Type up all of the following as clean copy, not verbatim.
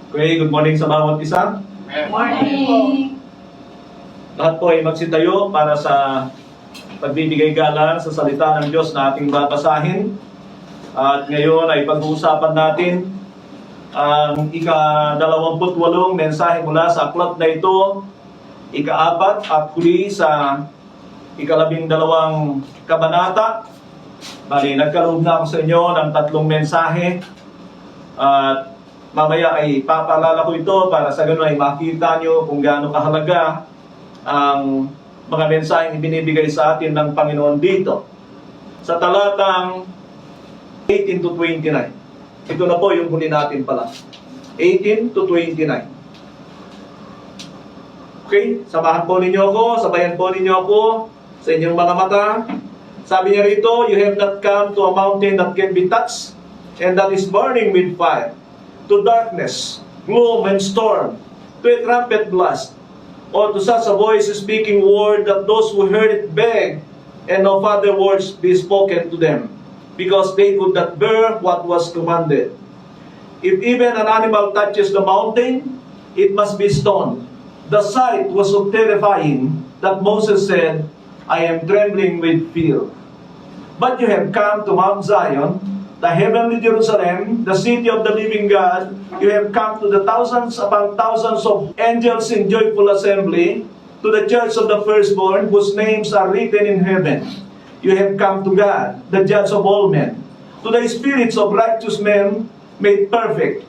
Okay, good morning sa bawat isa. Morning. Lahat po ay magsitayo para sa pagbibigay galang sa salita ng Diyos na ating babasahin. At ngayon ay pag-uusapan natin ang ika-28 mensahe mula sa aklat na ito, ika-4 at huli sa ika-12 kabanata. Bali, nagkaloob na ako sa inyo ng 3 mensahe at mamaya ay papaalala ko ito para sa ganun ay makita nyo kung gaano kahalaga ang mga mensaheng ibinibigay sa atin ng Panginoon dito. Sa talatang 18 to 29. Ito na po yung huli natin pala. 18 to 29. Okay? Samahan po ninyo ako, sabayan po ninyo ako sa inyong mga mata. Sabi niya rito, you have not come to a mountain that can be touched and that is burning with fire, to darkness, gloom, and storm, to a trumpet blast, or to such a voice speaking word that those who heard it begged, and no further words be spoken to them, because they could not bear what was commanded. If even an animal touches the mountain, it must be stoned. The sight was so terrifying that Moses said, I am trembling with fear. But you have come to Mount Zion, the heavenly Jerusalem, the city of the living God. You have come to the thousands upon thousands of angels in joyful assembly, to the church of the firstborn, whose names are written in heaven. You have come to God, the judge of all men, to the spirits of righteous men made perfect,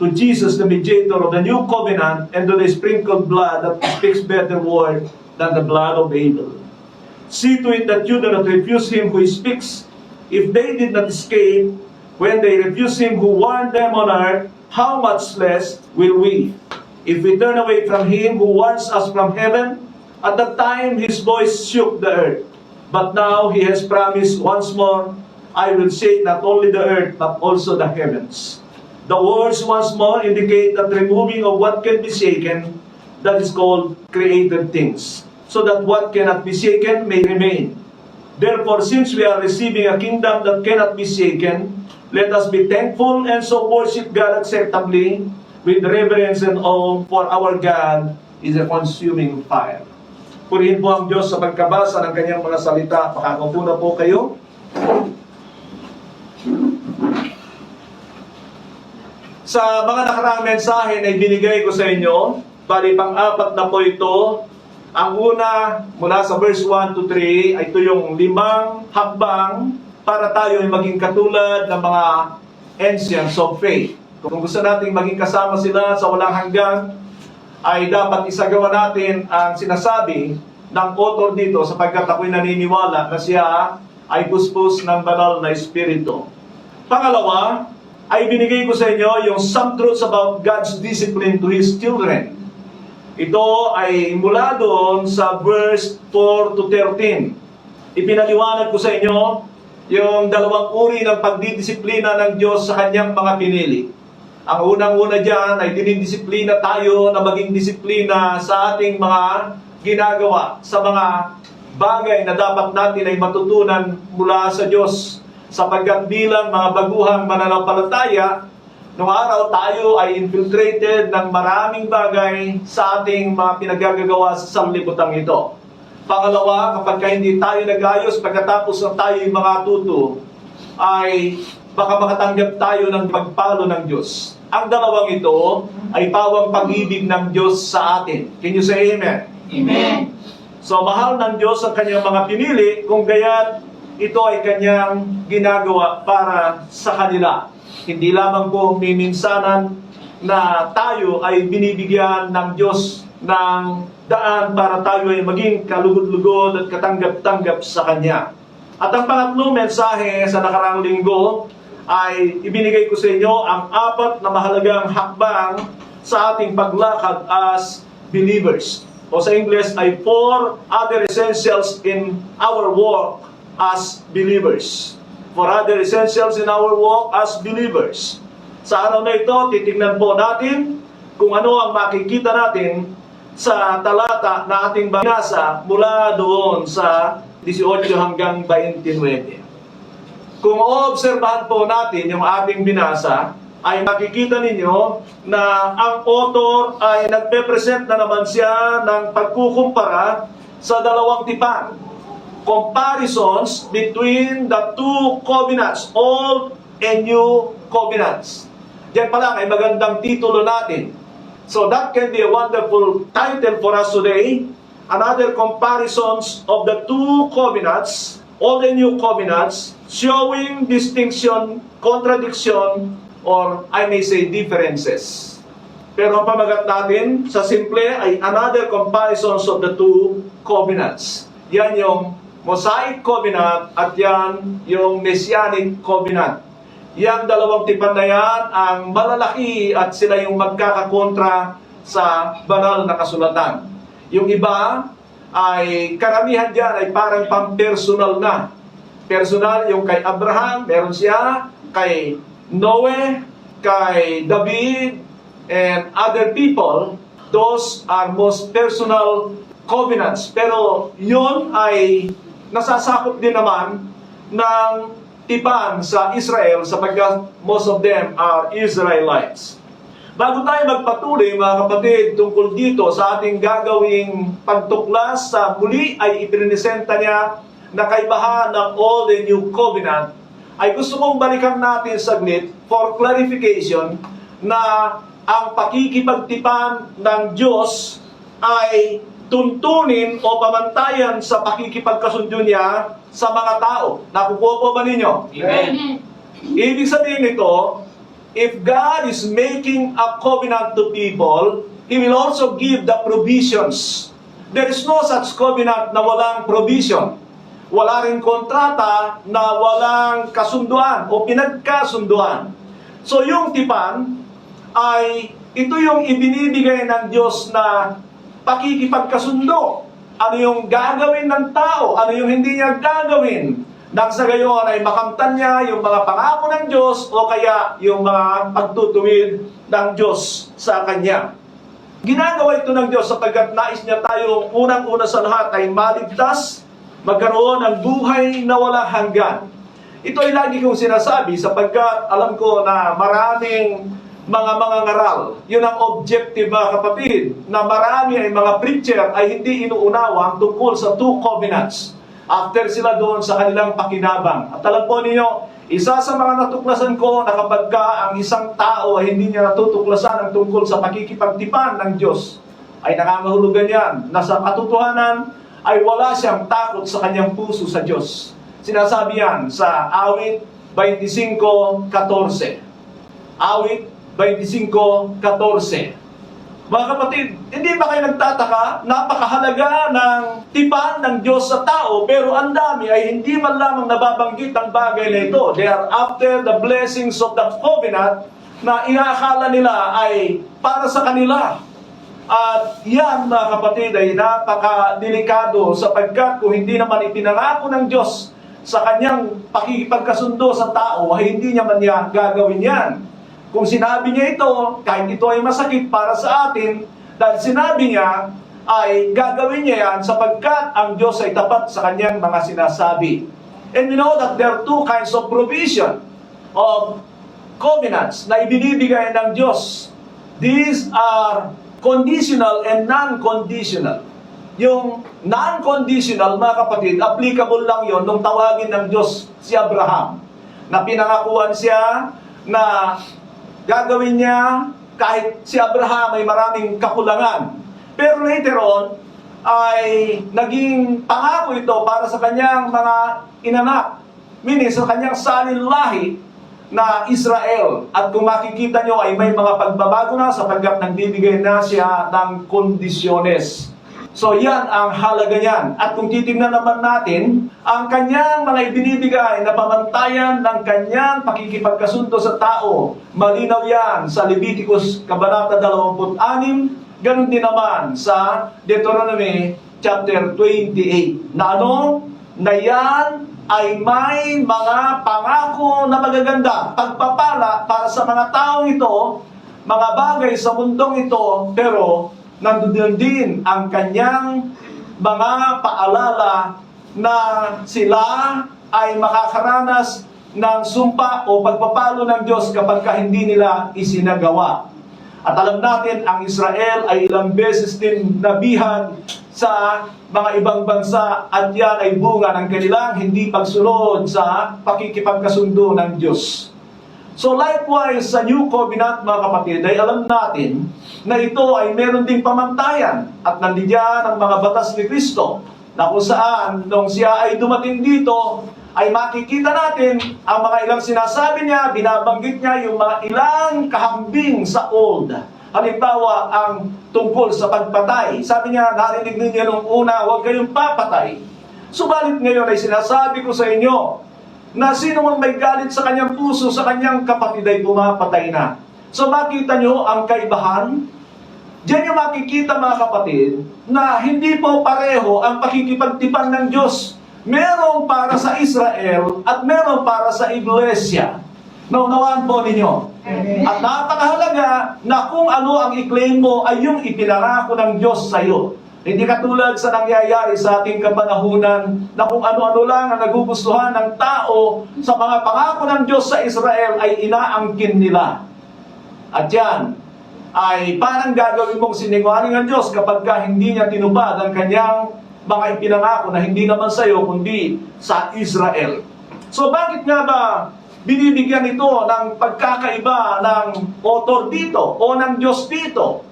to Jesus, the mediator of the new covenant, and to the sprinkled blood that speaks better word than the blood of Abel. See to it that you do not refuse him who speaks. If they did not escape when they refused him who warned them on earth, how much less will we? If we turn away from him who warns us from heaven, at that time his voice shook the earth. But now he has promised once more, I will shake not only the earth, but also the heavens. The words once more indicate that removing of what can be shaken, that is called created things, so that what cannot be shaken may remain. Therefore, since we are receiving a kingdom that cannot be shaken, let us be thankful and so worship God acceptably with reverence and awe, for our God is a consuming fire. Purihin po ang Diyos sa pagkabasa ng kanyang mga salita. Pakakaupo na po kayo. Sa mga nakaraang mensahe na ibinigay ko sa inyo, bali pang-apat na po ito. Ang una, mula sa verse 1 to 3, ay ito yung 5 hakbang para tayo ay maging katulad ng mga ancients of faith. Kung gusto nating maging kasama sila sa walang hanggan, ay dapat isagawa natin ang sinasabi ng author dito, sapagkat ako'y naniniwala na siya ay puspos ng banal na espiritu. Pangalawa, ay binigay ko sa inyo yung some truths about God's discipline to His children. Ito ay mula doon sa verse 4 to 13. Ipinaliwanag ko sa inyo yung 2 uri ng pagdidisiplina ng Diyos sa kanyang mga pinili. Ang unang-una dyan ay dinidisiplina tayo na maging disiplina sa ating mga ginagawa, sa mga bagay na dapat natin ay matutunan mula sa Diyos. Sapagkat bilang mga baguhang mananampalataya, noong araw tayo ay infiltrated ng maraming bagay sa ating mga pinagagagawa sa sanlibutan ito. Pangalawa, kapag hindi tayo nag-ayos, pagkatapos na tayo yung mga tuto, ay baka makatanggap tayo ng pagpalo ng Diyos. Ang dalawang ito ay pawang pag-ibig ng Diyos sa atin. Can you say amen? Amen. So, mahal ng Diyos ang kanyang mga pinili, kung gaya't ito ay kanyang ginagawa para sa kanila. Hindi lamang po miminsanan na tayo ay binibigyan ng Diyos ng daan para tayo ay maging kalugod-lugod at katanggap-tanggap sa Kanya. At ang pangatlong mensahe sa nakaraang linggo ay ibinigay ko sa inyo ang 4 na mahalagang hakbang sa ating paglakad as believers. O sa English ay 4 other essentials in our walk as believers. For other essentials in our walk as believers. Sa araw na ito, titignan po natin kung ano ang makikita natin sa talata na ating binasa mula doon sa 18 hanggang 29. Kung oobserbahan po natin yung ating binasa, ay makikita ninyo na ang author ay nagpe-present na naman siya ng pagkukumpara sa dalawang tipan. Comparisons between the two covenants, Old and New Covenants. Diyan pa lang ay magandang titulo natin. So that can be a wonderful title for us today. Another comparisons of the two covenants, Old and New Covenants, showing distinction, contradiction, or I may say differences. Pero ang pamagat natin sa simple ay another comparisons of the two covenants. Yan yung Mosaic Covenant at yan yung Messianic Covenant. Yang dalawang tipan na yan ang malalaki at sila yung magkakakontra sa banal na kasulatan. Yung iba ay karamihan dyan ay parang pang-personal na. Personal yung kay Abraham, meron siya, kay Noe, kay David, and other people. Those are most personal covenants. Pero yun ay nasasakop din naman ng tipan sa Israel sapagkat most of them are Israelites. Bago tayo magpatuloy mga kapatid tungkol dito sa ating gagawing pagtuklas sa muli ay ipinisenta niya na kaibahan ng Old and New Covenant, ay gusto kong balikan natin saglit for clarification na ang pakikipagtipan ng Diyos ay tuntunin o pamantayan sa pakikipagkasundo niya sa mga tao. Nakukuha po ba ninyo? Amen. Ibig sabihin nito, if God is making a covenant to people, He will also give the provisions. There is no such covenant na walang provision. Wala rin kontrata na walang kasunduan o pinagkasunduan. So yung tipan ay ito yung ibinibigay ng Diyos na pakikipagkasundo. Ano yung gagawin ng tao? Ano yung hindi niya gagawin? Nang sa gayon ay makamtan niya yung mga pangako ng Diyos o kaya yung mga pagtutuwid ng Diyos sa Kanya. Ginagawa ito ng Diyos sapagkat nais niya tayong unang-una sa lahat ay maligtas, magkaroon ng buhay na walang hanggan. Ito ay lagi kong sinasabi sapagkat alam ko na maraming mga ngaral. Yun ang objective mga kapatid, na marami ay mga preacher ay hindi inuunawa tungkol sa two covenants. After sila doon sa kanilang pakinabang. At alam po ninyo, isa sa mga natuklasan ko na kapag ang isang tao ay hindi niya natutuklasan ang tungkol sa pakikipagtipan ng Diyos, ay nakangahulugan yan na sa katotohanan ay wala siyang takot sa kanyang puso sa Diyos. Sinasabi yan sa Awit 25:14. Awit 25:14. Mga kapatid, hindi ba kayo nagtataka? Napakahalaga ng tipan ng Diyos sa tao, pero ang dami ay hindi man lamang nababanggit ang bagay na ito. They are after the blessings of the covenant na inaakala nila ay para sa kanila. At yan mga kapatid ay napakadelikado sapagkat kung hindi naman ipinangako ng Diyos sa kanyang pakikipagkasundo sa tao, ay hindi niya man yan gagawin yan. Kung sinabi niya ito, kahit ito ay masakit para sa atin, dahil sinabi niya, ay gagawin niya yan sapagkat ang Diyos ay tapat sa kanyang mga sinasabi. And we know that there are two kinds of provision of covenants na ibinibigay ng Diyos. These are conditional and non-conditional. Yung non-conditional, mga kapatid, applicable lang yon nung tawagin ng Diyos si Abraham, na pinangakuan siya na gagawin niya kahit si Abraham ay maraming kakulangan. Pero later on, ay naging pangako ito para sa kanyang mga inanak. Meaning, sa kanyang salin-lahi na Israel. At kung makikita nyo ay may mga pagbabago na sapagkat nagbibigay na siya ng kondisyones. So yan ang halaga niyan. At kung titignan naman natin, ang kanyang mga ibinibigay na pamantayan ng kanyang pakikipagkasundo sa tao, malinaw yan sa Leviticus Kabanata 26, ganun din naman sa Deuteronomy chapter 28. Na ano? Na yan ay may mga pangako na magaganda, pagpapala para sa mga taong ito, mga bagay sa mundong ito, pero nandoon din ang kanyang mga paalala na sila ay makakaranas ng sumpa o pagpapalo ng Diyos kapag hindi nila isinagawa. At alam natin, ang Israel ay ilang beses din nabihan sa mga ibang bansa at yan ay bunga ng kanilang hindi pagsunod sa pakikipagkasundo ng Diyos. So likewise, sa New Covenant, mga kapatid, ay alam natin na ito ay meron ding pamantayan at nandiyan ang mga batas ni Kristo na kung saan nung siya ay dumating dito, ay makikita natin ang mga ilang sinasabi niya, binabanggit niya yung mga ilang kahambing sa old. Halimbawa, ang tungkol sa pagpatay. Sabi niya, narinig ninyo nung una, huwag kayong papatay. Subalit ngayon ay sinasabi ko sa inyo, na sino mang may galit sa kanyang puso, sa kanyang kapatid ay pumapatay na. So makita nyo ang kaibahan? Diyan yung makikita, mga kapatid, na hindi po pareho ang pakikipagtipan ng Diyos. Merong para sa Israel at merong para sa Iglesia. Naunawaan po ninyo. At napakahalaga na kung ano ang i-claim mo ay yung ipinangako ng Diyos sa iyo. Hindi katulad sa nangyayari sa ating kapanahunan na kung ano-ano lang ang nagugustuhan ng tao sa mga pangako ng Diyos sa Israel ay inaangkin nila. At yan ay parang gagawin mong sinungaling ang Diyos kapag hindi niya tinupad ang kanyang mga ipinangako na hindi naman sa iyo kundi sa Israel. So bakit nga ba binibigyan ito ng pagkakaiba ng author dito o ng Diyos dito?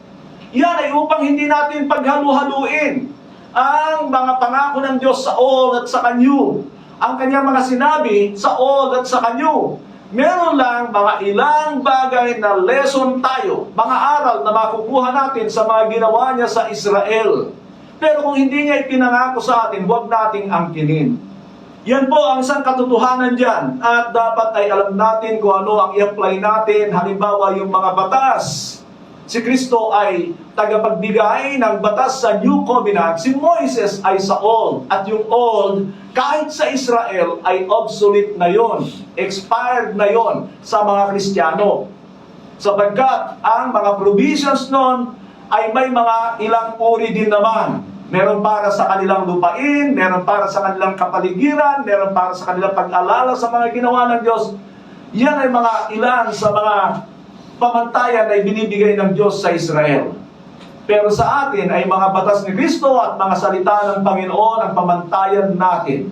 Yan ay upang hindi natin paghalu-haluin ang mga pangako ng Diyos sa Old at sa New. Ang kanyang mga sinabi sa Old at sa New. Meron lang mga ilang bagay na lesson tayo, mga aral na makukuha natin sa mga ginawa niya sa Israel. Pero kung hindi niya ipinangako sa atin, huwag nating angkinin. Yan po ang isang katotohanan dyan. At dapat ay alam natin kung ano ang i-apply natin. Halimbawa, yung mga batas. Si Kristo ay tagapagbigay ng batas sa New Covenant. Si Moises ay sa Old. At yung Old, kahit sa Israel, ay obsolete na yon, expired na yon sa mga Kristiyano. Sapagkat ang mga provisions nun ay may mga ilang uri din naman. Meron para sa kanilang lupain, meron para sa kanilang kapaligiran, meron para sa kanilang pag-alala sa mga ginawa ng Diyos. Yan ay mga ilan sa mga pamantayan na binibigay ng Diyos sa Israel. Pero sa atin ay mga batas ni Kristo at mga salita ng Panginoon ang pamantayan natin.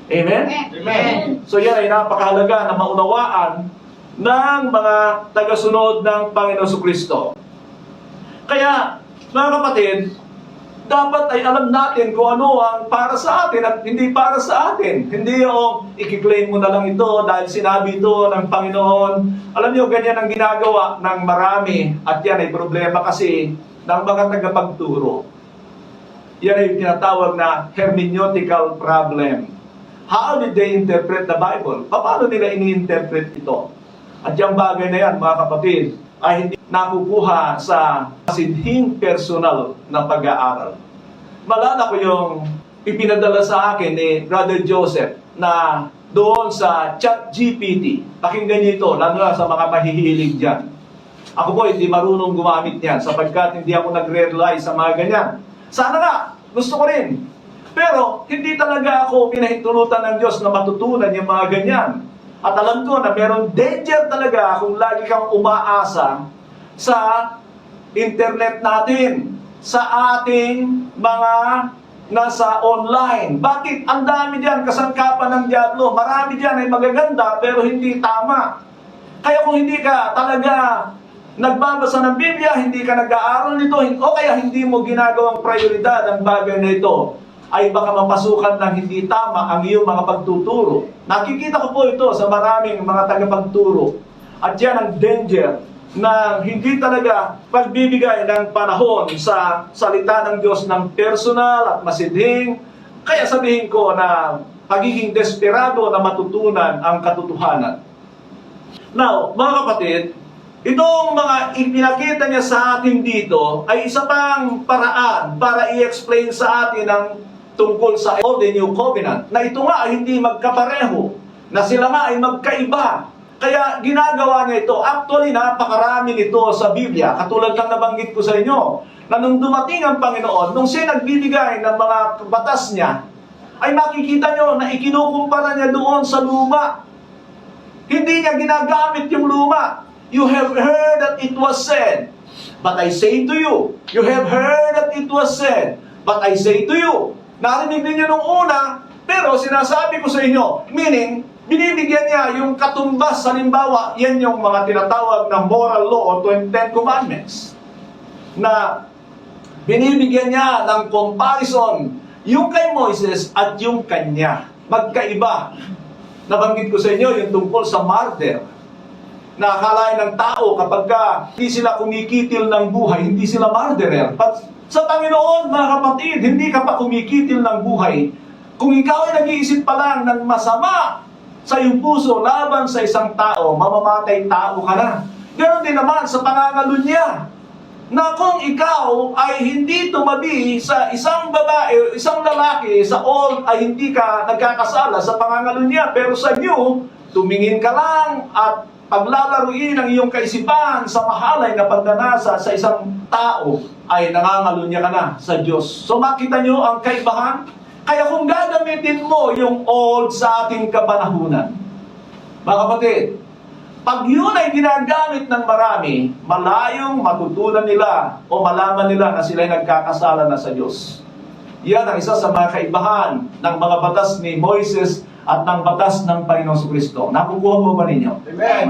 Amen? Amen. So yan ay napakahalaga na maunawaan ng mga tagasunod ng Panginoon Kristo. Kaya, mga kapatid, dapat ay alam natin kung ano ang para sa atin at hindi para sa atin. Hindi yung i-claim mo na lang ito dahil sinabi ito ng Panginoon. Alam niyo, ganyan ang ginagawa ng marami at yan ay problema kasi ng mga tagapagturo. Yan ay tinatawag na hermeneutical problem. How did they interpret the Bible? Paano nila ini-interpret ito? At yung bagay na yan, mga kapatid, ay hindi nakukuha sa masidhing personal na pag-aaral. Malala ko yung ipinadala sa akin ni Brother Joseph na doon sa ChatGPT. Pakinggan niyo ito, lalo na sa mga mahihilig dyan. Ako po hindi marunong gumamit niyan sapagkat hindi ako nagre-rely sa mga ganyan. Sana nga, gusto ko rin. Pero hindi talaga ako pinahintulutan ng Diyos na matutunan yung mga ganyan. At alam ko na meron danger talaga kung lagi kang umaasa sa internet natin, sa ating mga nasa online. Bakit? Ang dami diyan, kasangkapan ng diablo. Marami diyan ay magaganda pero hindi tama. Kaya kung hindi ka talaga nagbabasa ng Biblia, hindi ka nag-aaral nito, o kaya hindi mo ginagawang prioridad ang bagay na ito, ay baka mapasukan ng hindi tama ang iyong mga pagtuturo. Nakikita ko po ito sa maraming mga tagapagturo. At yan ang danger na hindi talaga pagbibigay ng panahon sa salita ng Diyos ng personal at masidhing. Kaya sabihin ko na pagiging desperado na matutunan ang katotohanan. Now, mga kapatid, itong mga ipinakita niya sa atin dito ay isa pang paraan para i-explain sa atin ang tungkol sa Old and New Covenant, na ito nga ay hindi magkapareho, na sila nga ay magkaiba. Kaya ginagawa niya ito. Actually, napakarami nito sa Biblia. Katulad lang nabanggit ko sa inyo, na nung dumating ang Panginoon, nung siya nagbibigay ng mga batas niya, ay makikita nyo na ikinukumpara niya doon sa luma. Hindi niya ginagamit yung luma. You have heard that it was said, but I say to you. You have heard that it was said, but I say to you. Narinig ninyo nung una, pero sinasabi ko sa inyo. Meaning, binibigyan niya yung katumbas, halimbawa, yan yung mga tinatawag na moral law o 10 commandments. Na binibigyan niya ng comparison yung kay Moises at yung kanya. Magkaiba. Nabanggit ko sa inyo yung tungkol sa martyr. Na akalain ng tao kapag hindi sila kumikitil ng buhay, hindi sila martyrer. But sa Panginoon, mga kapatid, hindi ka pa kumikitil ng buhay. Kung ikaw ay nag-iisip pa lang ng masama sa iyong puso laban sa isang tao, mamamatay tao ka na. Ganon din naman sa pangangalunya. Na kung ikaw ay hindi tumabi sa isang babae, isang lalaki, sa old ay hindi ka nagkakasala sa pangangalunya, pero sa new, tumingin ka lang at paglalaruin ang iyong kaisipan sa mahalay na pagnanasa sa isang tao, ay nangangalunya ka na sa Diyos. So makita nyo ang kaibahan? Kaya kung gagamitin mo yung old sa ating kapanahunan, mga kapatid, pag yun ay ginagamit ng marami, malayong matutunan nila o malaman nila na sila'y nagkakasala na sa Diyos. Yan ang isa sa mga kaibahan ng mga batas ni Moises at ng batas ng Panginoong Kristo. Nakukuha mo ba ninyo? Amen.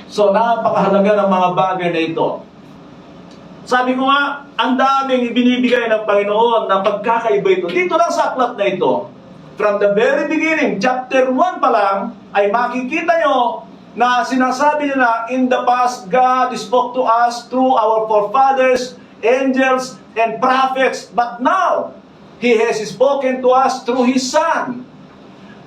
So, napakahalaga ng mga bagay na ito. Sabi ko nga, ang daming ibinibigay ng Panginoon na pagkakaiba ito. Dito lang sa aklat na ito, from the very beginning, chapter 1 pa lang, ay makikita nyo na sinasabi nila, in the past, God spoke to us through our forefathers, angels, and prophets. But now, He has spoken to us through His Son.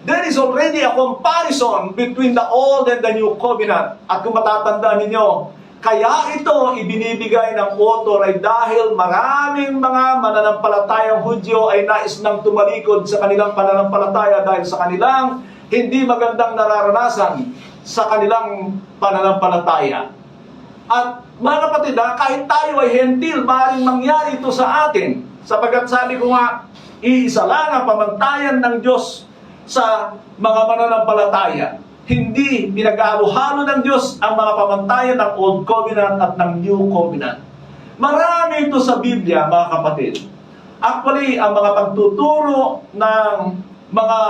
There is already a comparison between the Old and the New Covenant. At kung matatandaan ninyo, kaya ito ibinibigay ng author ay dahil maraming mga mananampalatayang Hudyo ay nais nang tumalikod sa kanilang pananampalataya dahil sa kanilang hindi magandang nararanasan sa kanilang pananampalataya. At mga kapatid, kahit tayo ay hentil, maaaring mangyari ito sa atin. Sapagkat sabi ko nga, iisa lang ang pamantayan ng Diyos sa mga mananampalataya. Hindi pinag-halo-halo ng Diyos ang mga pamantayan ng Old Covenant at ng New Covenant. Marami ito sa Biblia, mga kapatid. Actually, ang mga pagtuturo ng mga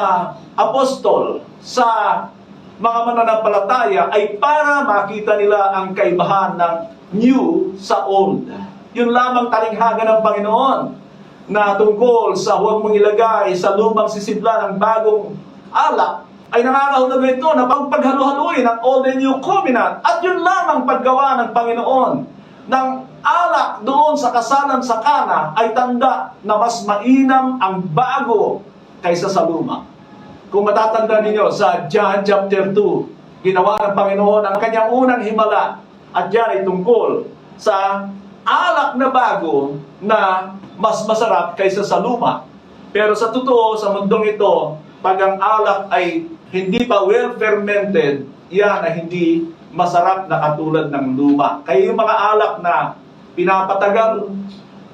apostol sa mga mananampalataya ay para makita nila ang kaibahan ng new sa old. Yun lamang talinghaga ng Panginoon na tungkol sa huwag mong ilagay sa lumang sisidlan ng bagong alak ay nangangahulugan ito na pagpaghalu-haluin ang Old and New Covenant. At yun lamang paggawa ng Panginoon ng alak doon sa kasalan sa Kana ay tanda na mas mainam ang bago kaysa sa luma. Kung matatanda ninyo sa John chapter 2, ginawa ng Panginoon ang kanyang unang himala. At yan ay tungkol sa alak na bago na mas masarap kaysa sa luma. Pero sa totoo, sa mundong ito, pag ang alak ay hindi pa well fermented, yan ay hindi masarap na katulad ng luma. Kaya yung mga alak na pinapatagal,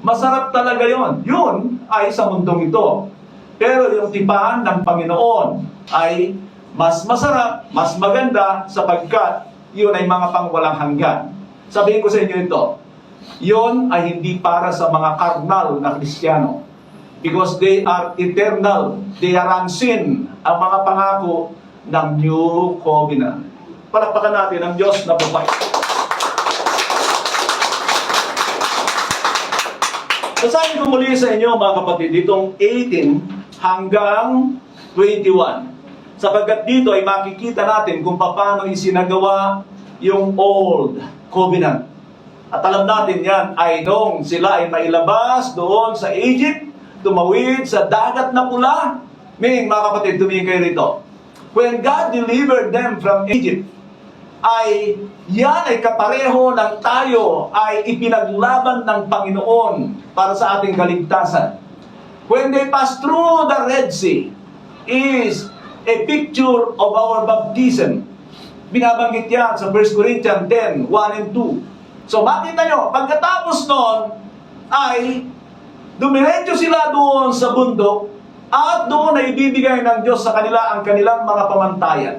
masarap talaga yon. Yun ay sa mundong ito. Pero yung tipan ng Panginoon ay mas masarap, mas maganda sapagkat yun ay mga pangwalang hanggan. Sabihin ko sa inyo ito, yun ay hindi para sa mga karnal na Kristiyano. Because they are eternal, they are unseen, ang mga pangako ng New Covenant. Palakpakan natin ang Diyos na buhay. Sasahin ko muli sa inyo, mga kapatid, ditong 18 hanggang 21. Sapagkat dito ay makikita natin kung paano isinagawa yung Old Covenant. At alam natin yan ay nung sila ay mailabas doon sa Egypt, tumawid sa dagat na pula. Meaning, mga kapatid, tumingin kayo rito. When God delivered them from Egypt, ay yan ay kapareho ng tayo ay ipinaglaban ng Panginoon para sa ating kaligtasan. When they pass through the Red Sea is a picture of our baptism. Binabanggit yan sa 1 Corinthians 10, 1 and 2. So makita nyo, pagkatapos nun ay dumiretso sila doon sa bundok at doon ay ibibigay ng Diyos sa kanila ang kanilang mga pamantayan.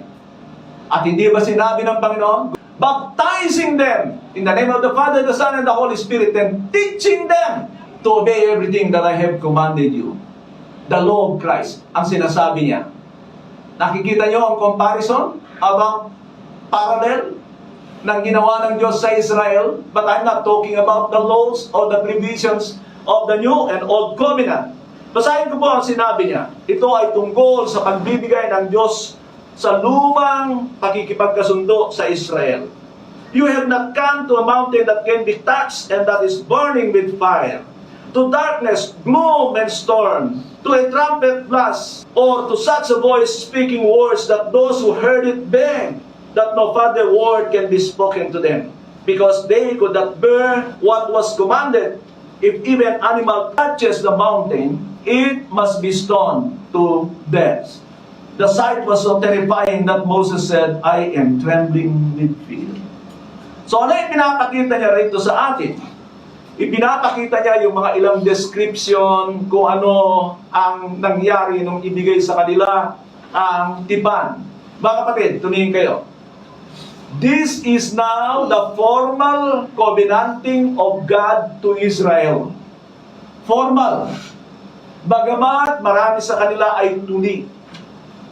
At hindi ba sinabi ng Panginoon? Baptizing them in the name of the Father, the Son, and the Holy Spirit, and teaching them to obey everything that I have commanded you. The law of Christ, ang sinasabi niya. Nakikita niyo ang comparison about parallel ng ginawa ng Diyos sa Israel, but I'm not talking about the laws or the provisions of the New and Old Covenant. Basahin ko po ang sinabi niya. Ito ay tungkol sa pagbibigay ng Diyos sa lumang pakikipagkasundo sa Israel. You have not come to a mountain that can be touched and that is burning with fire, to darkness, gloom, and storm, to a trumpet blast, or to such a voice speaking words that those who heard it begged that no further word can be spoken to them, because they could not bear what was commanded. If even animal touches the mountain, it must be stoned to death. The sight was so terrifying that Moses said, I am trembling with fear. So ano yung pinapakita niya rito sa atin? Ipinapakita niya yung mga ilang description kung ano ang nangyari nung ibigay sa kanila ang tipan. Mga kapatid, tumingin kayo. This is now the formal covenanting of God to Israel. Formal. Bagamat marami sa kanila ay tuni,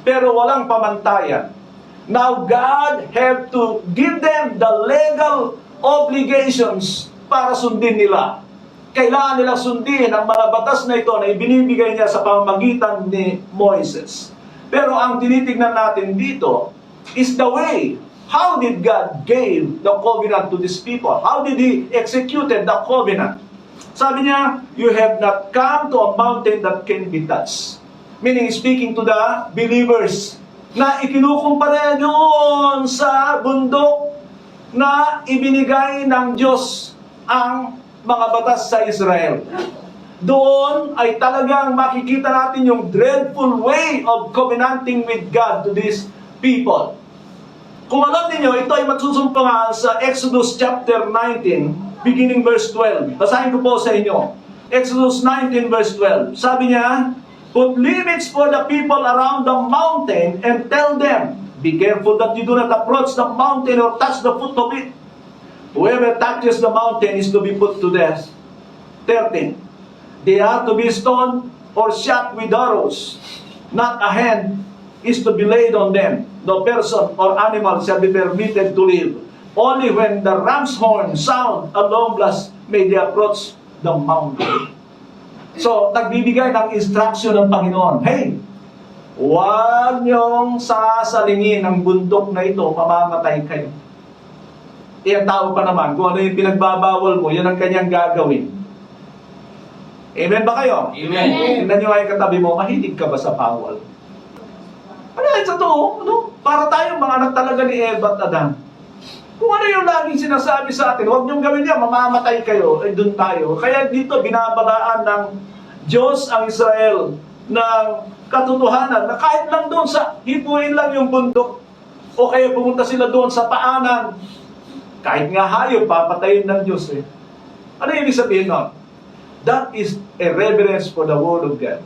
pero walang pamantayan. Now God have to give them the legal obligations para sundin nila. Kailangan nilang sundin ang mga batas na ito na ibinibigay niya sa pamamagitan ni Moises. Pero ang tinitingnan natin dito is the way. How did God gave the covenant to these people? How did He executed the covenant? Sabi niya, you have not come to a mountain that can be touched. Meaning, speaking to the believers, na ikinukumpara doon sa bundok na ibinigay ng Diyos ang mga batas sa Israel. Doon ay talagang makikita natin yung dreadful way of covenanting with God to these people. Kung alam niyo, ito ay magsusumpungan sa Exodus chapter 19, beginning verse 12. Basahin ko po sa inyo. Exodus 19 verse 12. Sabi niya, put limits for the people around the mountain and tell them, be careful that you do not approach the mountain or touch the foot of it. Whoever touches the mountain is to be put to death. 13. They are to be stoned or shot with arrows. Not a hand is to be laid on them. No person or animal shall be permitted to live. Only when the ram's horn sound a long blast may they approach the mountain. So, nagbibigay ng instruction ng Panginoon. Hey, huwag niyong sasalingin ang bundok na ito, mamamatay kayo. Ang tao pa naman, kung ano yung pinagbabawal mo, yan ang kanyang gagawin. Amen ba kayo? Amen. Tingnan niyo ay katabi mo, mahilig ka ba sa bawal? Ano yan sa to? Ano? Para tayong mga anak talaga ni Eva at Adan. Kung ano yung laging sinasabi sa atin, huwag niyong gawin yan, mamamatay kayo, ay dun tayo. Kaya dito, binabalaan ng Diyos ang Israel ng katotohanan na kahit lang doon sa hipuin lang yung bundok o kaya pumunta sila doon sa paanan, kahit nga hayop, papatayin ng Diyos eh. Ano yung ibig sabihin nun? That is a reverence for the Word of God.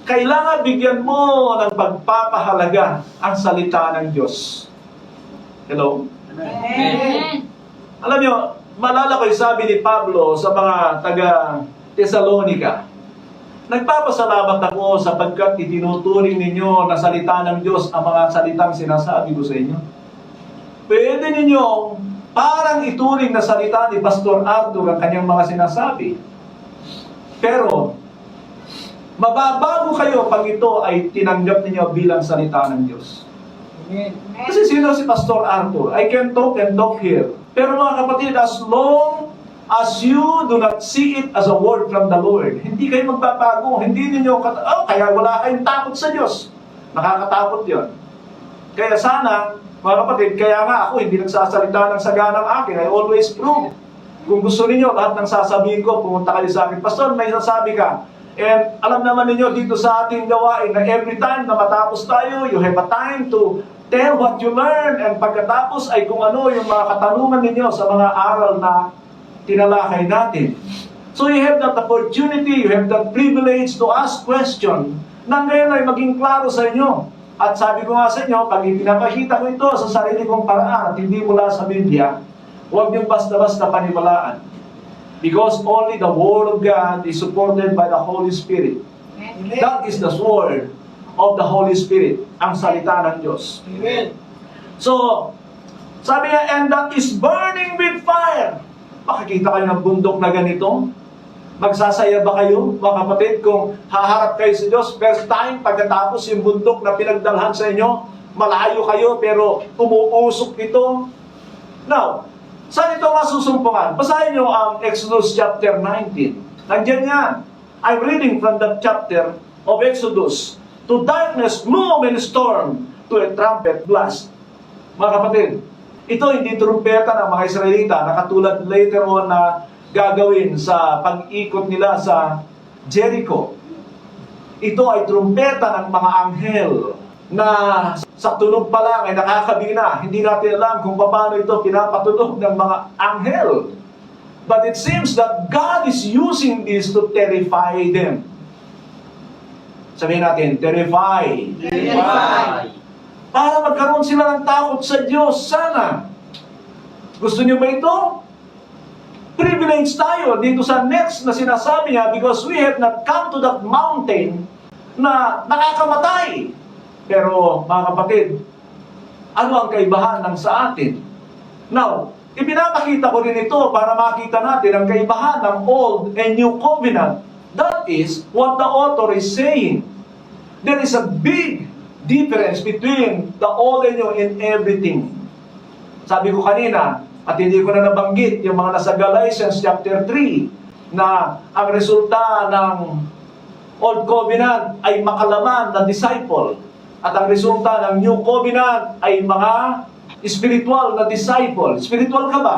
Kailangan bigyan mo ng pagpapahalaga ang salita ng Diyos. Hello? Amen. Alam nyo, malala ko yung sabi ni Pablo sa mga taga-Thessalonica. Nagpapasalamat ako sapagkat itinuturing ninyo na salita ng Diyos ang mga salitang sinasabi ko sa inyo. Pwede ninyong parang ituring na salita ni Pastor Arthur ang kanyang mga sinasabi. Pero, mababago kayo pag ito ay tinanggap ninyo bilang salita ng Diyos. Kasi sino si Pastor Arthur? I can talk and talk here. Pero mga kapatid, as long as you do not see it as a word from the Lord, hindi kayo magbabago. Hindi ninyo, kaya wala kayong takot sa Diyos. Nakakatakot yun. Kaya sana, mga kapatid, kaya nga ako hindi nagsasalita ng saganang akin. I always prove. Kung gusto niyo lahat ng sasabihin ko, pumunta kayo sa akin. Pastor, may nasabi ka. And alam naman ninyo dito sa ating gawain na every time na matapos tayo, you have a time to tell what you learn. And pagkatapos ay kung ano yung mga katanungan ninyo sa mga aral na tinalakay natin. So you have that opportunity, you have that privilege to ask question na ngayon ay maging klaro sa inyo. At sabi ko nga sa inyo, pag ipinapakita ko ito sa sarili kong paraan at hindi mula sa Biblia, huwag niyong basta-basta paniwalaan. Because only the Word of God is supported by the Holy Spirit. That is the sword of the Holy Spirit, ang salita ng Diyos. Amen. So, sabi niya, and that is burning with fire. Makikita kayo ng bundok na ganito? Magsasaya ba kayo, mga kapatid, kung haharap kayo sa Diyos? First time, pagkatapos yung bundok na pinagdalhan sa inyo, malayo kayo, pero umuusok ito. Now, saan ito masusumpungan? Basahin niyo ang Exodus chapter 19. Nandiyan yan. I'm reading from that chapter of Exodus. To darkness, gloom, and storm, to a trumpet blast. Mga kapatid, ito hindi trumpeta ng mga Israelita na katulad later on na gagawin sa pag-ikot nila sa Jericho. Ito ay trumpeta ng mga anghel na sa tunog pa lang ay nakakabina. Hindi natin alam kung paano ito pinapatunog ng mga anghel. But it seems that God is using this to terrify them. Sabihin natin, terrify. Terrify. Para magkaroon sila ng takot sa Diyos. Sana. Gusto niyo ba ito? Privilege tayo dito sa next na sinasabi niya because we have not come to that mountain na nakakamatay. Pero mga kapatid, ano ang kaibahan ng sa atin? Now, ipinapakita ko rin ito para makita natin ang kaibahan ng Old and New Covenant. That is what the author is saying. There is a big difference between the Old and New in everything. Sabi ko kanina, at hindi ko na nabanggit yung mga nasa Galatians chapter 3 na ang resulta ng Old Covenant ay makalaman na disciple at ang resulta ng New Covenant ay mga spiritual na disciple. Spiritual ka ba?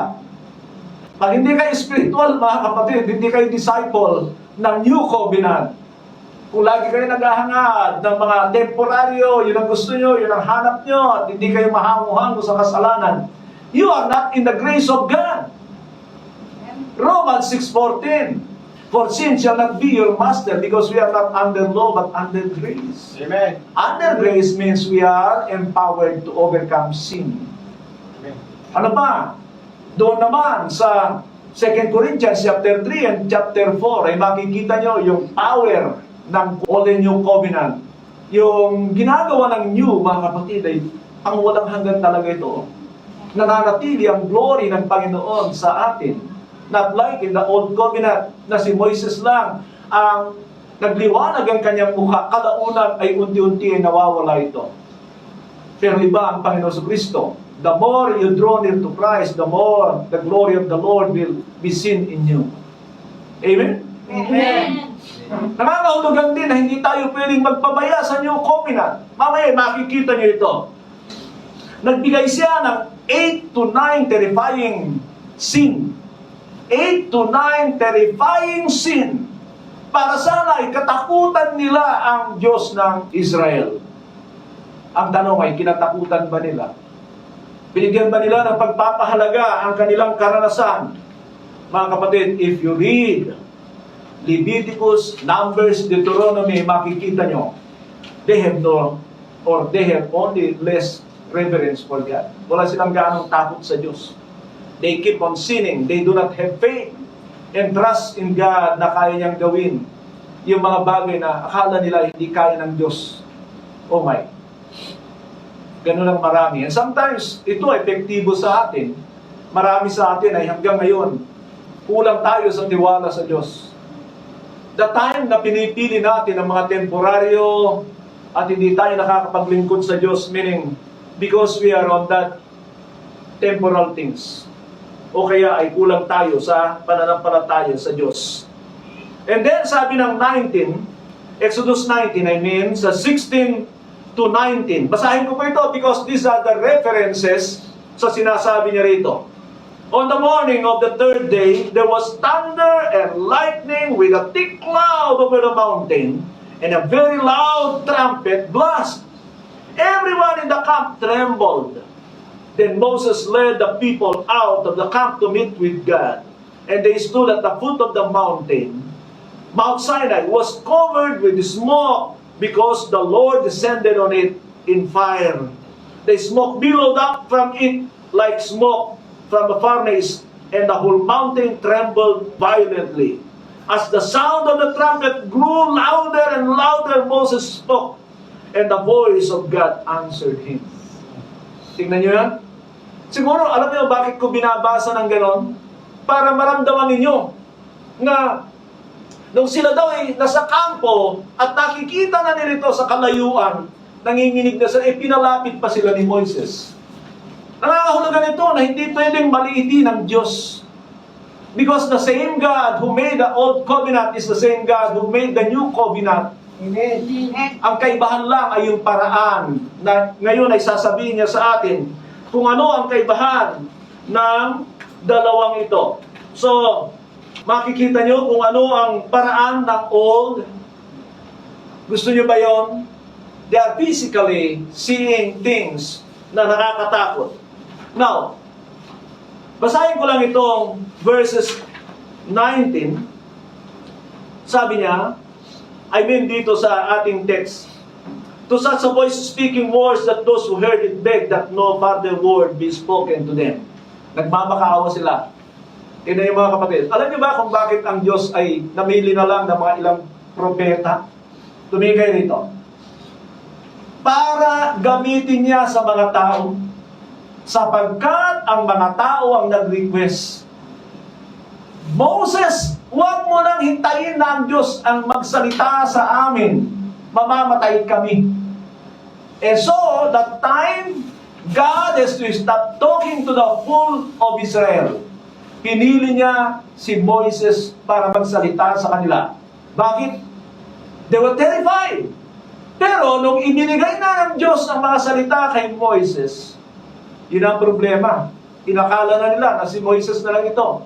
Pag hindi kayo spiritual, mga kapatid, hindi kayo disciple ng New Covenant. Kung lagi kayo naghahangad ng mga temporaryo, yun ang gusto nyo, yun ang hanap nyo, at hindi kayo mahango-hango sa kasalanan, you are not in the grace of God. Romans 6:14. For sin shall not be your master because we are not under law but under grace. Amen. Under grace means we are empowered to overcome sin. Amen. Ano pa? Doon naman sa 2 Corinthians chapter 3 and chapter 4 ay makikita nyo yung power ng Old and New Covenant. Yung ginagawa ng New, mga kapatid, ay ang walang hanggan talaga ito. Nananatili ang glory ng Panginoon sa atin. Not like in the Old Covenant na si Moises lang ang nagliwanag ang kanyang mukha, kalaunan ay unti-unti ay nawawala ito. Pero iba ang Panginoon Kristo. The more you draw near to Christ, the more the glory of the Lord will be seen in you. Amen? Amen. Nangangahulugan din na hindi tayo pwedeng magpabaya sa New Covenant. Mamaya makikita niyo ito. Nagbigay siya ng 8 to 9 terrifying sin. 8 to 9 terrifying sin. Para sana ay katakutan nila ang Diyos ng Israel. Ang tanong ay, kinatakutan ba nila? Binigyan ba nila ng pagpapahalaga ang kanilang karanasan? Mga kapatid, if you read Leviticus, Numbers, Deuteronomy, makikita nyo, they have no, or they have only less reverence for God. Wala silang gaanong takot sa Diyos. They keep on sinning. They do not have faith and trust in God na kaya niyang gawin yung mga bagay na akala nila hindi kaya ng Diyos. Oh my. Ganun lang marami. And sometimes, ito epektibo sa atin. Marami sa atin ay hanggang ngayon, kulang tayo sa tiwala sa Diyos. The time na pinipili natin ang mga temporaryo at hindi tayo nakakapaglingkod sa Diyos, meaning, because we are on that temporal things. O kaya ay kulang tayo sa pananampalataya sa Diyos. And then sabi ng 19, Exodus 19, I mean, sa 16 to 19. Basahin ko po ito because these are the references sa sinasabi niya rito. On the morning of the third day, there was thunder and lightning with a thick cloud over the mountain and a very loud trumpet blast. Everyone in the camp trembled. Then Moses led the people out of the camp to meet with God. And they stood at the foot of the mountain. Mount Sinai was covered with smoke because the Lord descended on it in fire. The smoke billowed up from it like smoke from a furnace, and the whole mountain trembled violently. As the sound of the trumpet grew louder and louder, Moses spoke, and the voice of God answered him. Tingnan nyo yan? Siguro, alam niyo bakit ko binabasa ng ganon? Para maramdaman ninyo na nung sila daw ay nasa kampo at nakikita na nila ito sa kalayuan, nanginginig na sila, pinalapit pa sila ni Moises. Nangangahulugan ito na hindi pwedeng maliitin ng Diyos. Because the same God who made the old covenant is the same God who made the new covenant. Amen. Ang kaibahan lang ay yung paraan na ngayon ay sasabihin niya sa atin kung ano ang kaibahan ng dalawang ito. So, makikita nyo kung ano ang paraan ng old. Gusto nyo ba yon? They are physically seeing things na nakakatakot. Now, basahin ko lang itong verses 19. Sabi niya, I mean dito sa ating text, to such a voice speaking words that those who heard it begged that no further word be spoken to them. Nagmamakaawa sila. Tingnan niyo mga kapatid. Alam niyo ba kung bakit ang Diyos ay namili na lang ng mga ilang propeta? Tumingin kayo rito. Para gamitin niya sa mga tao. Sapagkat ang mga tao ang nag-request. Moses, huwag mo nang hintayin na ang Diyos ang magsalita sa amin. Mamamatay kami. And so, that time, God has to stop talking to the whole of Israel. Pinili niya si Moises para magsalita sa kanila. Bakit? They were terrified. Pero nung ibinigay na ng Diyos ang mga salita kay Moises, yun ang problema. Inakala na nila na si Moises na lang ito.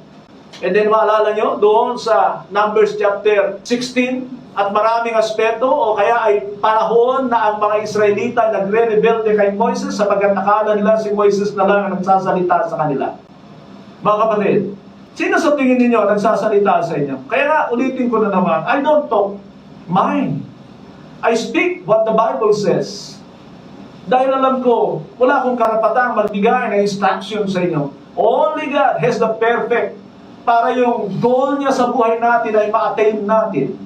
And then maalala nyo, doon sa Numbers chapter 16, at maraming aspeto o kaya ay panahon na ang mga Israelita nagre-rebelde kay Moises sapagkat nakala nila si Moises na lang ang nagsasalita sa kanila. Mga kapatid, sino sa tingin ninyo nagsasalita sa inyo? Kaya nga, ulitin ko na naman, I don't talk mine. I speak what the Bible says. Dahil alam ko, wala akong karapatang magbigay ng instruction sa inyo. Only God has the perfect para yung goal niya sa buhay natin ay ma-attain natin.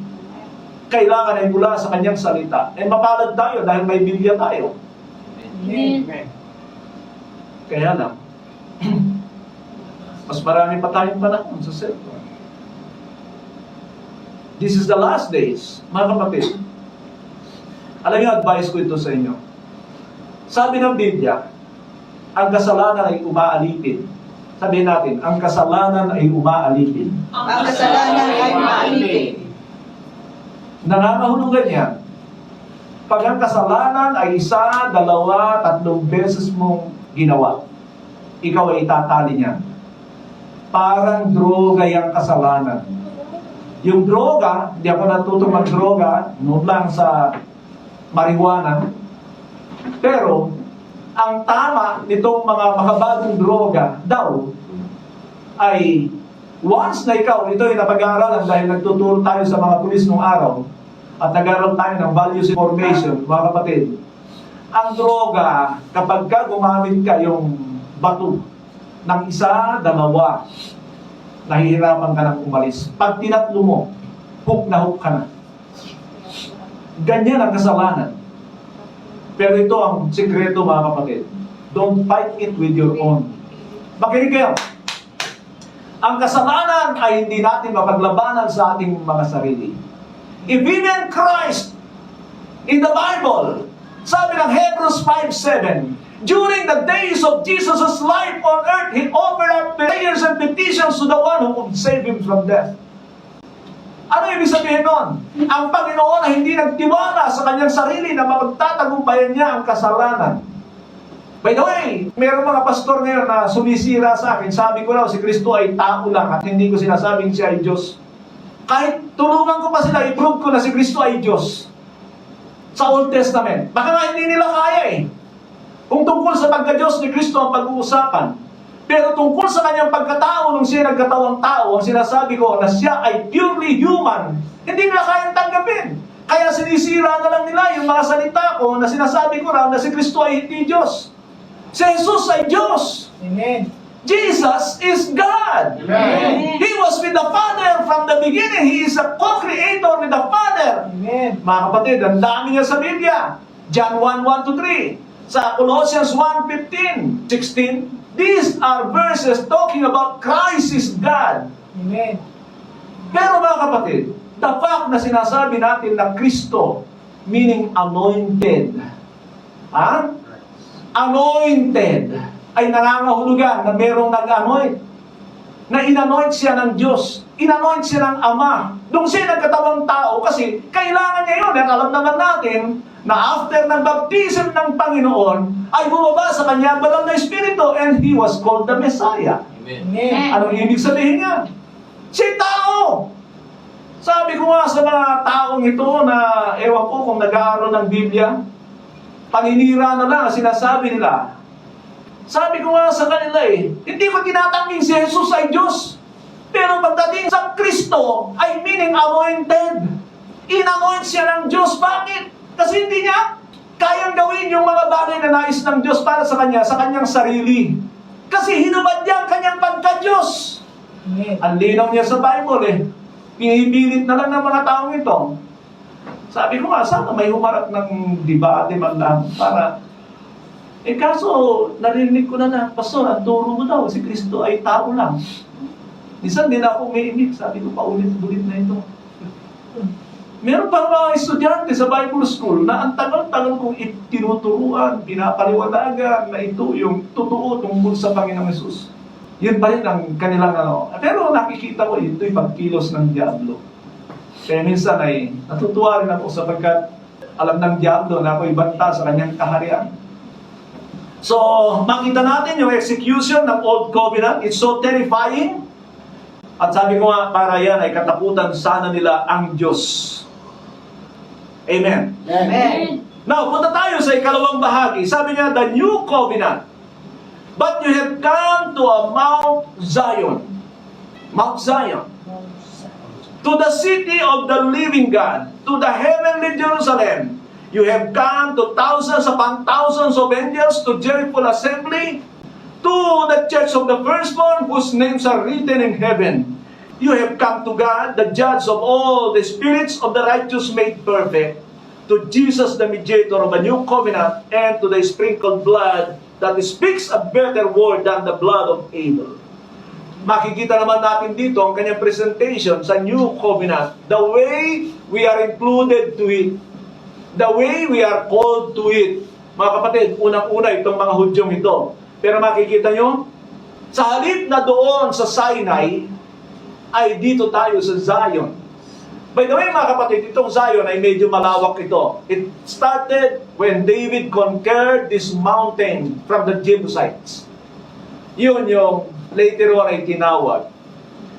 Kailangan ay mula sa kanyang salita. Eh mapalad tayo dahil may Biblia tayo. Amen. Kaya lang, mas marami pa tayong panahon sa cellphone. This is the last days, mga kapatid. Alam niyo, advice ko ito sa inyo. Sabi ng Biblia, ang kasalanan ay umaalipin. Sabihin natin, ang kasalanan ay umaalipin. Ang kasalanan ay maalipin. Nangangahulugan niya, pag ang kasalanan ay 1, 2, 3 beses mong ginawa, ikaw ay itatali niya. Parang droga yung kasalanan. Yung droga, hindi ako natutong mag-droga, noon lang sa marijuana. Pero, ang tama nitong mga makabagong droga daw ay once na ikaw, ito ay napag-aaralan dahil nagtuturo tayo sa mga pulis nung araw at nag-aaral tayo ng values formation, mga kapatid. Ang droga, kapag ka gumamit ka yung bato ng 1, 2, nahihirapan ka nang umalis. Pag tinatlo mo, hook na hook ka na. Ganyan ang kasalanan. Pero ito ang sikreto, mga kapatid. Don't fight it with your own. Makinig kayo. Ang kasalanan ay hindi natin mapaglabanan sa ating mga sarili. If even Christ, in the Bible, sabi ng Hebrews 5:7, during the days of Jesus' life on earth, He offered up prayers and petitions to the one who could save Him from death. Ano ibig sabihin nun? Ang Panginoon ay hindi nagtiwala sa kanyang sarili na mapagtatagumpayan niya ang kasalanan. By the way, mayroong mga pastor ngayon na sumisira sa akin. Sabi ko raw, si Kristo ay tao lang at hindi ko sinasabing siya ay Diyos. Kahit tulungan ko pa sila, i-prove ko na si Kristo ay Diyos. Sa Old Testament. Baka nga hindi nila kaya eh. Kung tungkol sa pagka-Diyos ni Kristo ang pag-uusapan. Pero tungkol sa kanyang pagkatao nung siya nagkatawang tao, ang sinasabi ko na siya ay purely human, hindi nila kayang tanggapin. Kaya sinisira na lang nila yung mga salita ko na sinasabi ko raw na si Kristo ay hindi Diyos. Si Jesus ay Diyos. Amen. Jesus is God. Amen. He was with the Father from the beginning. He is a co-creator with the Father. Amen. Mga kapatid, ang dami niya sa Biblia. John 1:1-3. Sa Colossians 1:15, 16. These are verses talking about Christ is God. Amen. Pero mga kapatid, the fact na sinasabi natin na Kristo, meaning anointed, anointed, ay nangangahulugan na merong nag-anoint, na inanoint siya ng Diyos, inanoint siya ng Ama. Doon siya nagkatawang tao kasi kailangan niya yun. At alam naman natin na after ng baptism ng Panginoon, ay bumaba sa kanya banal na Espiritu and He was called the Messiah. Amen. Anong ibig sabihin niya? Si tao! Sabi ko nga sa mga taong ito na ewan ko kung nag-aaral ng Biblia, paninira na lang ang sinasabi nila. Sabi ko nga sa kanila hindi ko tinatanging si Jesus ay Diyos. Pero pagdating sa Kristo ay meaning anointed. Inanoint siya ng Diyos. Bakit? Kasi hindi niya kayang gawin yung mga bagay na nais ng Diyos para sa kanya, sa kanyang sarili. Kasi hinubad niya ang kanyang pagka-Diyos. Amen. Ang linaw niya sa Bible pinipilit na lang ng mga taong ito. Sabi ko nga, sana may humarap ng debate man lang para kaso narinig ko na, Pastor, ang turo mo daw, si Kristo ay tao lang. Minsan din ako umiimik, sabi ko, paulit-ulit na ito. Meron pang mga estudyante sa Bible School na ang tagal-tagal kong tinuturuan, pinapaliwanagan na ito yung totoo tungkol sa Panginoong Hesus. Yun pa rin ang kanilang Pero nakikita ko, ito'y pagkilos ng Diablo. Kaya minsan ay natutuwa rin ako sapagkat alam ng Diablo na ako'y banta sa kanyang kaharian. So, makita natin yung execution ng Old Covenant. It's so terrifying. At sabi ko nga, para yan ay katakutan sana nila ang Diyos. Amen. Amen. Now, punta tayo sa ikalawang bahagi. Sabi niya, the New Covenant. But you have come to a Mount Zion. Mount Zion. To the city of the living God. To the heavenly Jerusalem. You have come to thousands upon thousands of angels, to joyful assembly, to the church of the firstborn, whose names are written in heaven. You have come to God, the judge of all the spirits of the righteous made perfect, to Jesus, the mediator of a new covenant, and to the sprinkled blood that speaks a better word than the blood of Abel. Makikita naman natin dito ang kanyang presentation sa new covenant, the way we are included to it. The way we are called to it. Mga kapatid, unang-una itong mga Hudyong ito. Pero makikita nyo, sa halip na doon sa Sinai, ay dito tayo sa Zion. By the way, mga kapatid, itong Zion ay medyo malawak ito. It started when David conquered this mountain from the Jebusites. Yun yung later on ay tinawag.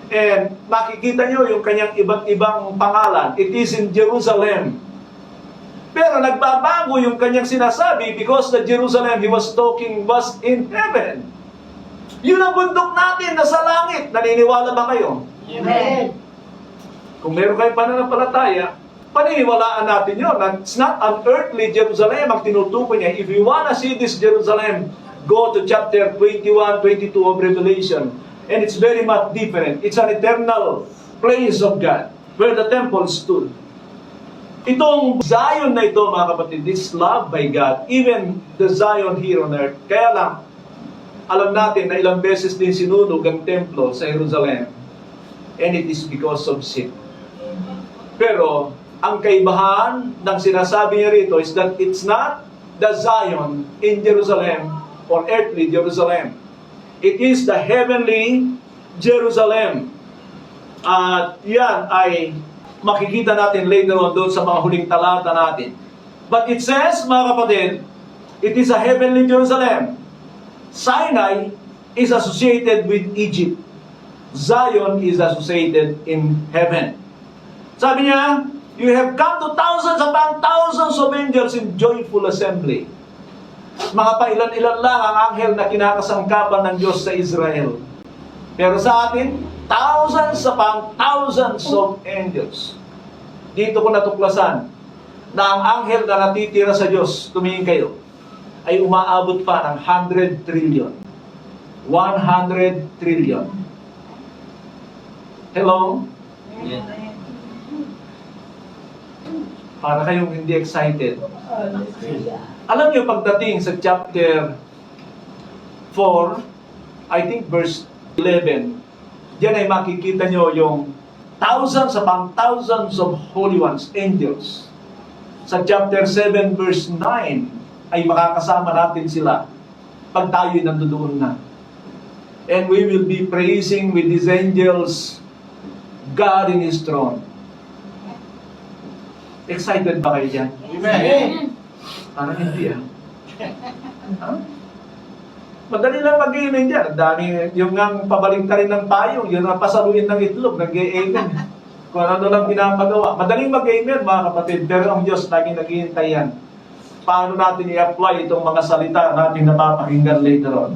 And makikita nyo yung kanyang iba't ibang pangalan. It is in Jerusalem. Pero nagbabago yung kanyang sinasabi because the Jerusalem he was talking was in heaven. Yun ang bundok natin na sa langit. Naniniwala ba kayo? Amen. Kung meron kayong pananampalataya, paniniwalaan natin yun. It's not an earthly Jerusalem ang tinutukoy niya. If you wanna see this Jerusalem, go to chapter 21, 22 of Revelation. And it's very much different. It's an eternal place of God where the temple stood. Itong Zion na ito, mga kapatid, is loved by God, even the Zion here on earth. Kaya lang, alam natin na ilang beses din sinunog ang templo sa Jerusalem. And it is because of sin. Pero, ang kaibahan ng sinasabi niya rito is that it's not the Zion in Jerusalem or earthly Jerusalem. It is the heavenly Jerusalem. At yan ay makikita natin later on doon sa mga huling talata natin. But it says, mga kapatid, it is a heavenly Jerusalem. Sinai is associated with Egypt. Zion is associated in heaven. Sabi niya, you have come to thousands upon thousands of angels in joyful assembly. Mga pailan-ilan lang ang anghel na kinakasangkapan ng Diyos sa Israel. Pero sa atin, thousands upon thousands of angels. Dito ko natuklasan na ang anghel na natitira sa Diyos, tumingin kayo, ay umaabot pa ng 100 trillion. 100 trillion. Hello? Para kayong hindi excited. Alam niyo, pagdating sa chapter 4, I think verse 11, diyan ay makikita niyo yung thousands upon thousands of holy ones, angels. Sa chapter 7, verse 9, ay makakasama natin sila pag tayo'y nandoon na. And we will be praising with these angels God in His throne. Excited ba kayo dyan? Amen. Parang hindi Huh? Madali lang mag-amen dyan. Ang dami, yung nga pabaligtarin ng payong, yung nga pasaluin ng itlog, nag-amen. Kung ano lang pinapagawa. Madaling mag-amen, mga kapatid, pero ang Diyos laging naghihintay yan. Paano natin i-apply itong mga salita natin napapakinggan later on.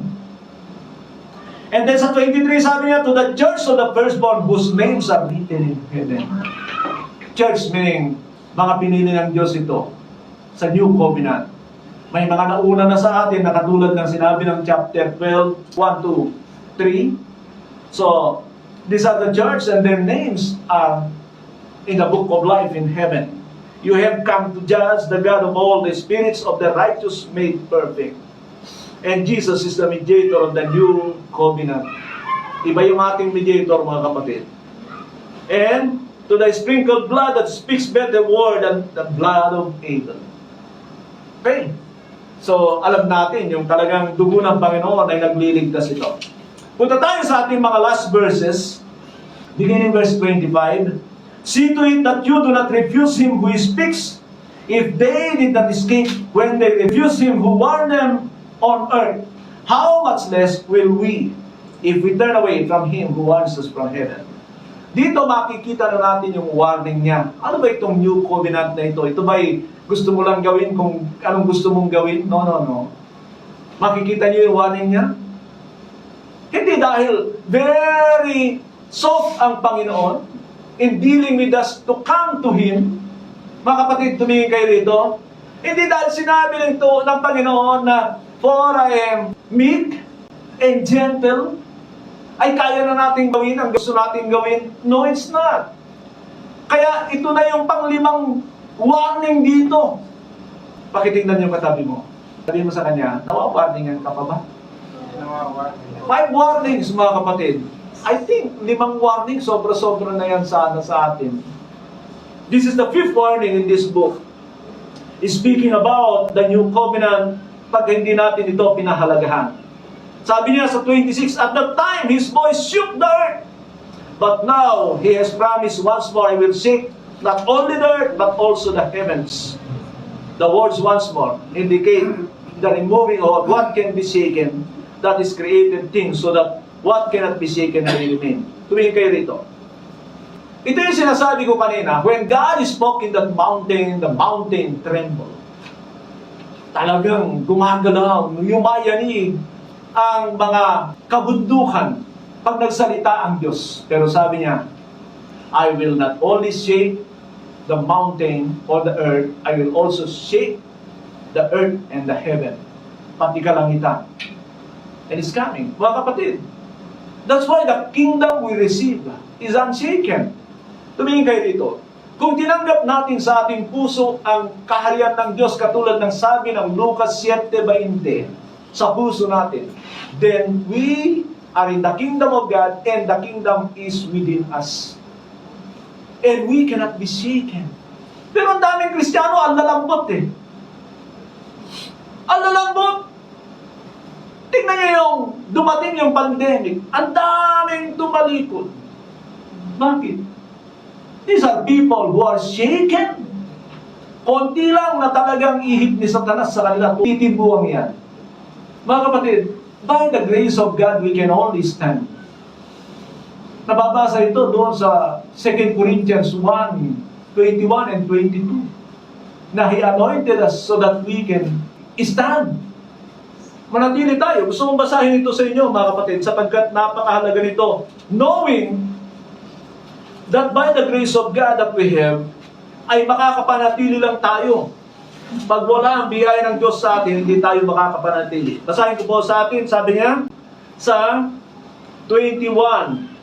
And then sa 23, sabi niya, to the church of the firstborn whose names are written in heaven. Church meaning, mga pinili ng Diyos ito sa New Covenant. May mga nauna na sa atin na katulad ng sinabi ng chapter 12, 1 to 3. So, these are the church and their names are in the book of life in heaven. You have come to judge the God of all the spirits of the righteous made perfect. And Jesus is the mediator of the New Covenant. Iba yung ating mediator, mga kapatid. And to the sprinkled blood that speaks better word than the blood of Abel. Okay. So, alam natin, yung talagang dugo ng Panginoon ay nagliligtas ito. Punta tayo sa ating mga last verses, beginning verse 25. See to it that you do not refuse him who speaks. If they did not escape when they refused him who warned them on earth, how much less will we, if we turn away from him who warns us from heaven? Dito makikita na natin yung warning niya. Ano ba itong New Covenant na ito? Ito ba'y gusto mo lang gawin kung anong gusto mong gawin? No. Makikita niyo yung warning niya? Hindi dahil very soft ang Panginoon in dealing with us to come to Him. Mga kapatid, tumingin kayo rito. Hindi dahil sinabi nito ng Panginoon na, for I am meek and gentle, ay kaya na nating gawin ang gusto nating gawin. No, it's not. Kaya ito na yung panglimang warning dito. Pakitingnan yung katabi mo. Sabi mo sa kanya, nawa-warningan ka pa ba? 5 warnings, mga kapatid. I think 5 warning, sobra-sobra na yan sana sa atin. This is the 5th warning in this book. It's speaking about the New Covenant pag hindi natin ito pinahalagahan. Sabi niya sa 26, at that time his voice shook the earth. But now he has promised once more, I will shake not only the earth but also the heavens. The words once more indicate the removing of what can be shaken, that is created things, so that what cannot be shaken will remain. Tumingin kayo rito. Ito yung sinasabi ko kanina, when God spoke in that mountain, the mountain trembled. Talagang gumagalaw, yumayanig ang mga kabundukan pag nagsalita ang Diyos. Pero sabi niya, I will not only shake the mountain or the earth, I will also shake the earth and the heaven. Pati kalangitan. And it's coming. Mga kapatid, that's why the kingdom we receive is unshaken. Tumingin kayo dito. Kung tinanggap natin sa ating puso ang kaharian ng Diyos, katulad ng sabi ng Lucas 7:20, sa puso natin, then we are in the kingdom of God and the kingdom is within us. And we cannot be shaken. Pero ang daming Kristiyano, ang lalambot Ang lalambot! Tingnan niyo yung dumating yung pandemic, ang daming tumalikod. Bakit? These are people who are shaken. Konti lang na talagang ihip ni Satanas sa kanila, titibuang yan. Mga kapatid, by the grace of God, we can only stand. Nababasa ito doon sa 2 Corinthians 1:21 and 22. Na He anointed us so that we can stand. Manatili tayo. Gusto mong basahin ito sa inyo, mga kapatid, sapagkat napakahalaga nito. Knowing that by the grace of God that we have, ay makakapanatili lang tayo. Pag wala ang biyaya ng Diyos sa atin, hindi tayo makakapanatili. Basahin ko po sa atin, sabi niya, sa 21.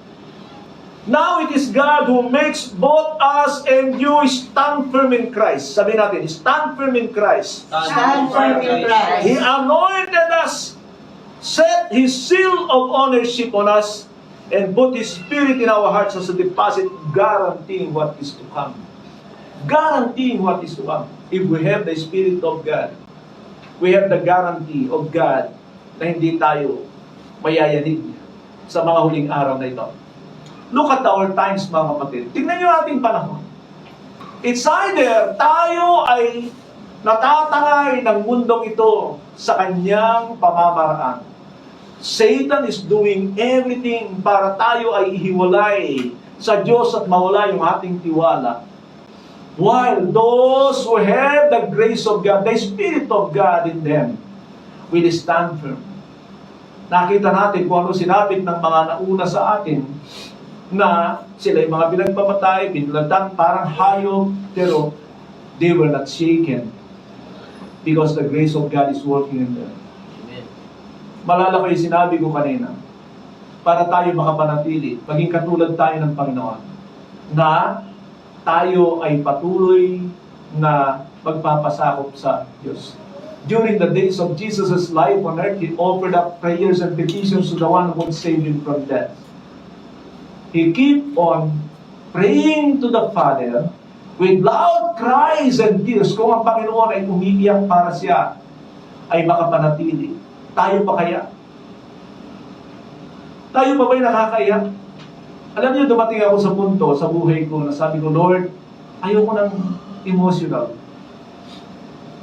Now it is God who makes both us and you stand firm in Christ. Sabi natin, stand firm in Christ. Stand firm in Christ. He anointed us, set His seal of ownership on us, and put His Spirit in our hearts as a deposit, guaranteeing what is to come. Guaranteeing what is to come. If we have the Spirit of God, we have the guarantee of God na hindi tayo mayayanig sa mga huling araw na ito. Look at our times, mga kapatid. Tingnan nyo ating panahon. It's either tayo ay natatangay ng mundong ito sa kanyang pamamaraan. Satan is doing everything para tayo ay ihiwalay sa Diyos at mawala yung ating tiwala. While those who have the grace of God, the Spirit of God in them, will stand firm. Nakita natin kung ano sinabit ng mga nauna sa atin, na sila yung mga pinagpamatay, binuladan, parang hayop, pero they were not shaken because the grace of God is working in them. Amen. Malala ko yung sinabi ko kanina, para tayo makapanatili, maging katulad tayo ng Panginoon, na tayo ay patuloy na magpapasakop sa Diyos. During the days of Jesus' life on earth, He offered up prayers and petitions to the one who would save Him from death. He keep on praying to the Father with loud cries and tears. Kung ang Panginoon ay umiiyak para siya ay makapanatili, tayo pa kaya? Tayo pa ba'y nakakaiyak? Alam niyo, dumating ako sa punto sa buhay ko na sabi ko, Lord, ayoko ng emotional.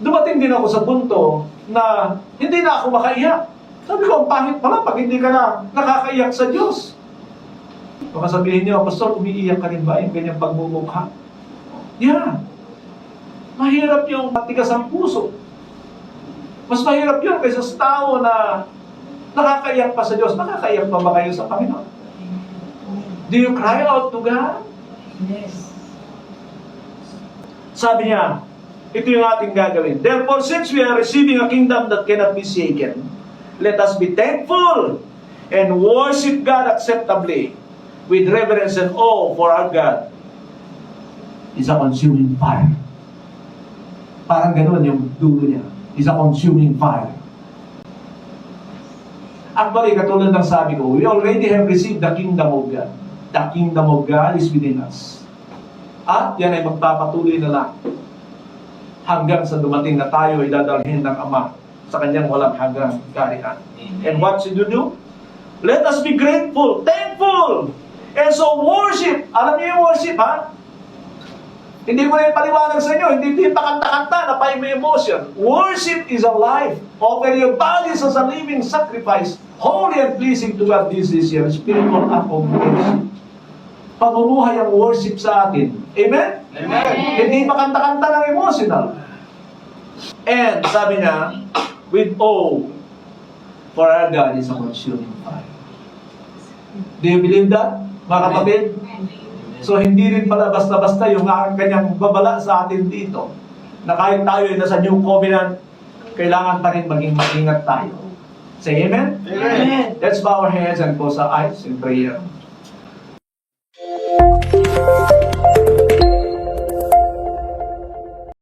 Dumating din ako sa punto na hindi na ako makaiyak. Sabi ko, ang pangit pala pag hindi ka na nakakaiyak sa Diyos. Baka sabihin niyo, Pastor, umiiyak ka rin ba yung ganyang pagmumukha? Yeah. Mahirap yung matigas ang puso. Mas mahirap yun kaysa sa tao na nakakaiyak pa sa Diyos. Nakakaiyak pa ba kayo sa Panginoon? Do you cry out to God? Yes. Sabi niya, ito yung ating gagawin. Therefore, since we are receiving a kingdom that cannot be shaken, let us be thankful and worship God acceptably with reverence and awe, for our God is a consuming fire. Parang ganoon yung dulo niya. Is a consuming fire. Actually, katulad ng sabi ko, we already have received the kingdom of God. The kingdom of God is within us. At yan ay magpapatuloy na lang hanggang sa dumating na tayo ay dadalhin ng Ama sa kanyang walang hanggang kaharian. And what should you do? Let us be grateful, thankful, and so worship. Alam niyo yung worship, ha? Hindi ko na yung paliwanag sa inyo. Hindi pakanta-kanta na pa yung emotion. Worship is a life. Offer your bodies as a living sacrifice, holy and pleasing to God. This is your spiritual act of worship. Pamumuhay ang worship sa atin. Amen? Amen. Hindi makanta-kanta ng emotional. And sabi niya, with awe, for our God is a consuming fire. Do you believe that, mga kapatid? So hindi rin pala basta-basta yung kanyang babala sa atin dito. Na kahit tayo ay nasa New Covenant, kailangan pa rin maging maingat tayo. Say amen? Amen. Let's bow our heads and close our eyes in prayer.